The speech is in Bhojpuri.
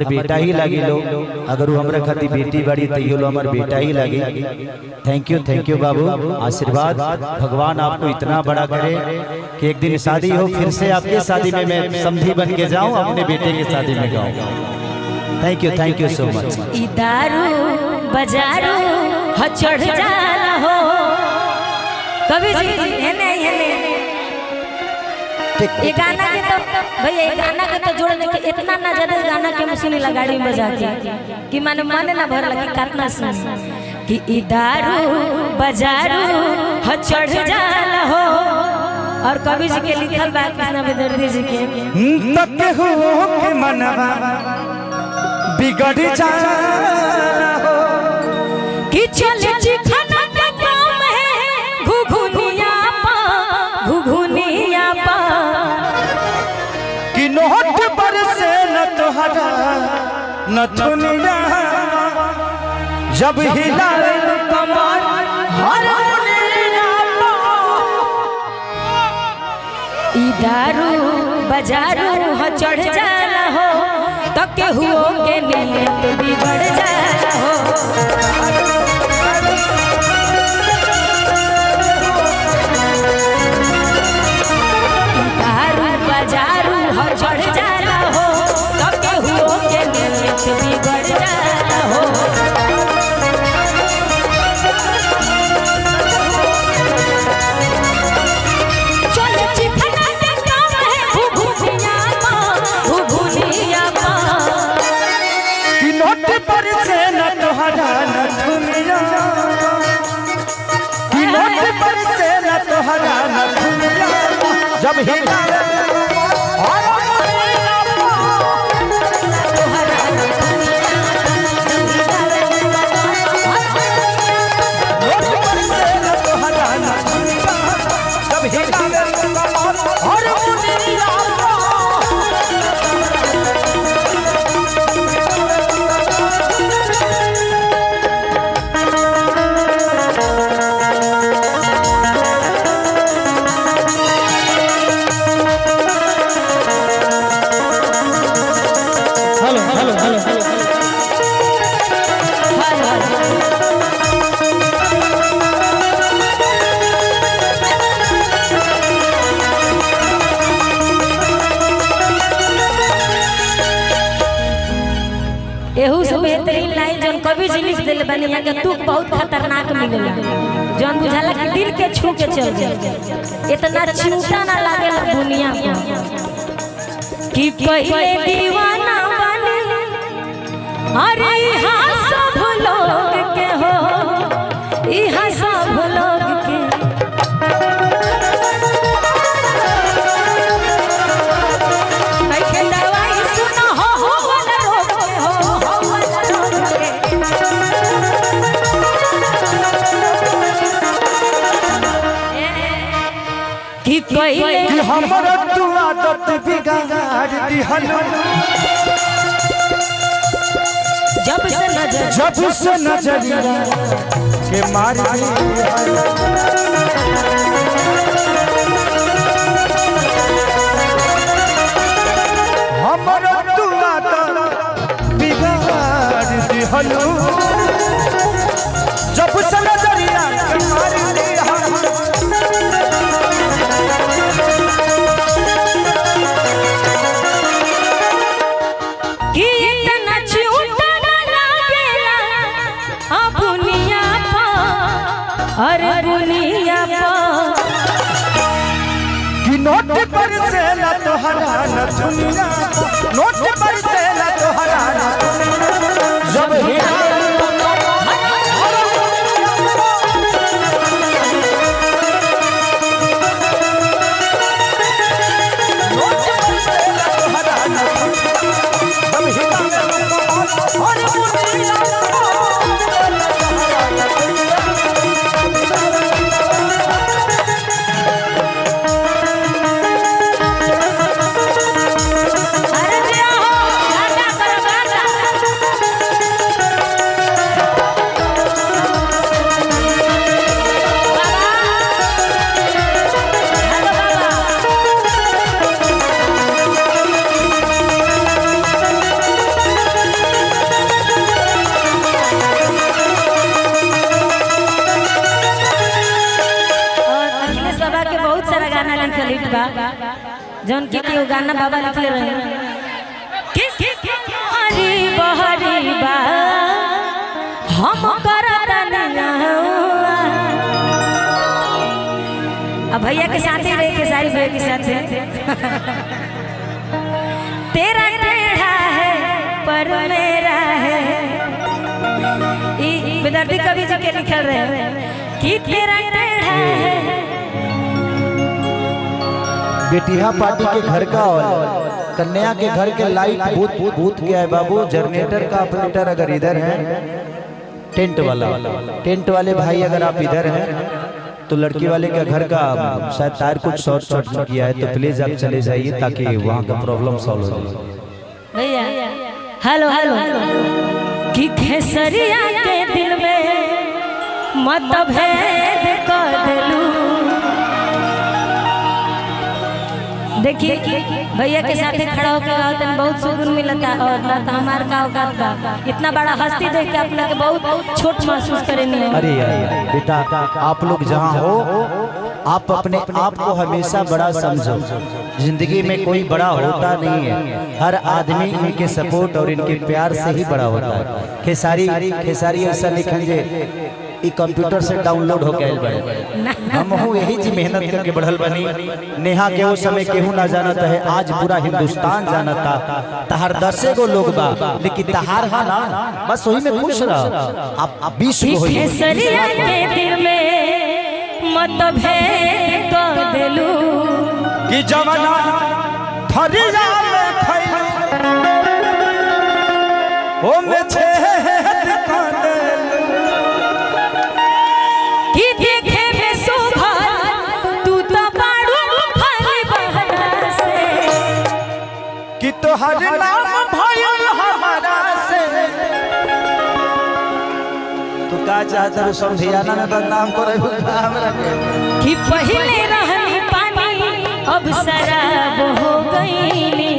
बेटा ही लगी लो। अगर वो हमरा खाती बेटी बड़ी तो ये लो हमारे बेटा ही लगी। थैंक यू बाबू, आशीर्वाद। भगवान आपको इतना बड़ा करे कि एक दिन शादी हो फिर से आपके शादी में मैं समधी बन के जाऊं, अपने बेटे की शादी में गाऊं। Thank you so much. दारू बजारू ह चढ़ जाला हो कभी ये गाना के तो भैया ये गाना के तो जोड़ने के इतना ना ज्यादा गाना के मशीनी लगाड़ी में बजा के कि माने ना भर लगी कितना सुन कि ई दारू बजारू ह चढ़ जाला हो। और कवि जी के लिखल बा कृष्णा बेदर्दी जी के तक हो के मनवा बिगड़ जाला हो कि चले चिखना के काम है घुघुनिया पा कि नोट पर से न तोहरा न दुनिया जब हिला कमर हर ई दारू बजारू ह चढ़ जाला हो तो केहू के नियत बिगड़ जाला हो। दारू बजारू ह चढ़ जाला हो तो केहू के नियत बिगड़ जाला हो। पर से न तोहरा न दुनिया कि नोट पर से न तोहरा न दुनिया जब हिला एहू से बेहतरीन लाइन जौन कवि जी लिख दिल बनी है कि तू बहुत खतरनाक मिलेला जौन बुझाला कि दिल के छू के चल जाए इतना चिंता ना लागेला दुनिया कि पहले दीवाना बने अरे यहाँ सब लोग के हो यहाँ सब लोग के कि हमर तू आदत बिगाड़ दिहन जब से नजरिया के मार हमर तू आदत बिगाड़ दिहन जब से नजरिया के मार अरे बुनिया कि नोट पर से न तोहरा न दुनिया नोट पर से न तोहरा न दुनिया जब हिला अरे बा जौन की केहू गाना बाबा लिखले रहे बहरी बा हम अब भैया के साथ ही रहे के सारी भैया के साथ तेरा टेढ़ा है पर मेरा है विद्यार्थी कवि जी के लिखल रहे कि तेरा टेढ़ा है। बेटिया पार्टी के घर का कन्या के घर के लाइट भूत क्या है बाबू। जनरेटर का ऑपरेटर अगर इधर है, टेंट वाले भाई अगर आप इधर हैं तो लड़की वाले के घर का शायद टायर कुछ शॉर्ट किया है, तो प्लीज आप चले जाइए ताकि वहाँ का प्रॉब्लम सॉल्व हो जाए। भैया हेलो कि खेसरिया के दिल में मतभेद कर देलू। देखिए भैया के साथ खड़ा होकर बहुत सुकून मिलता है और ना तो हमार का औकात बा इतना बड़ा हस्ती देख के अपना के बहुत छोट महसूस करेंगे। अरे यार बेटा आप लोग जहाँ हो आप अपने आप को हमेशा बड़ा समझो। जिंदगी में कोई बड़ा होता नहीं है, हर आदमी इनके सपोर्ट और इनके प्यार से ही बड़ा होता है। खेसारी ऐसा लिखन जे कंप्यूटर से डाउनलोड हो गए बड़े हम यही जी मेहनत करके बढ़ल बनी। नेहा के वो समय केहू ना जानत है, आज पूरा हिंदुस्तान जानता। तहार 10 गो लोग बा लेकिन तहार हा ना बस वही में खुश रह। आप 20 गो होई खेसरिया के दिल में मतभेद कर देलू कि जमाना थरिया में खैले ओ में छेद कर देलू कि देखे में सुभर तू तो बाड़ू फल बहना से कि तोहर नाम भइल हमारा से। तू का चाहत समझियाना में बदनाम करे हमरा कि पहले रहनी पानी अब शराब हो गईली।